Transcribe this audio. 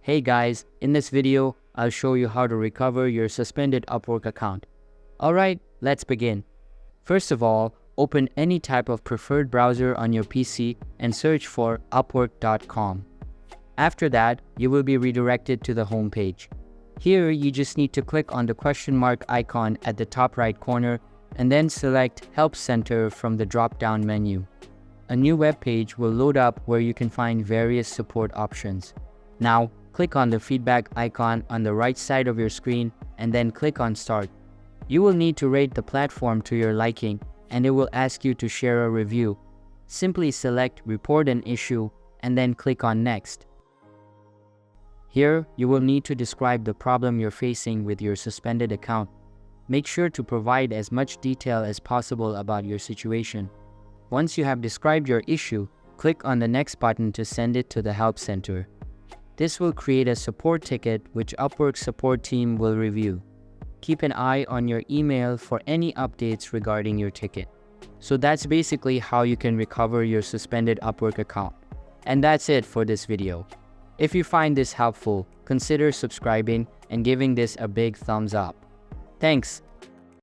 Hey guys, in this video, I'll show you how to recover your suspended Upwork account. Alright, let's begin. First of all, open any type of preferred browser on your PC and search for upwork.com. After that, you will be redirected to the home page. Here, you just need to click on the question mark icon at the top right corner and then select Help Center from the drop-down menu. A new web page will load up where you can find various support options. Now, click on the feedback icon on the right side of your screen and then click on Start. You will need to rate the platform to your liking and it will ask you to share a review. Simply select Report an Issue and then click on Next. Here, you will need to describe the problem you're facing with your suspended account. Make sure to provide as much detail as possible about your situation. Once you have described your issue, click on the Next button to send it to the Help Center. This will create a support ticket which Upwork's support team will review. Keep an eye on your email for any updates regarding your ticket. So that's basically how you can recover your suspended Upwork account. And that's it for this video. If you find this helpful, consider subscribing and giving this a big thumbs up. Thanks.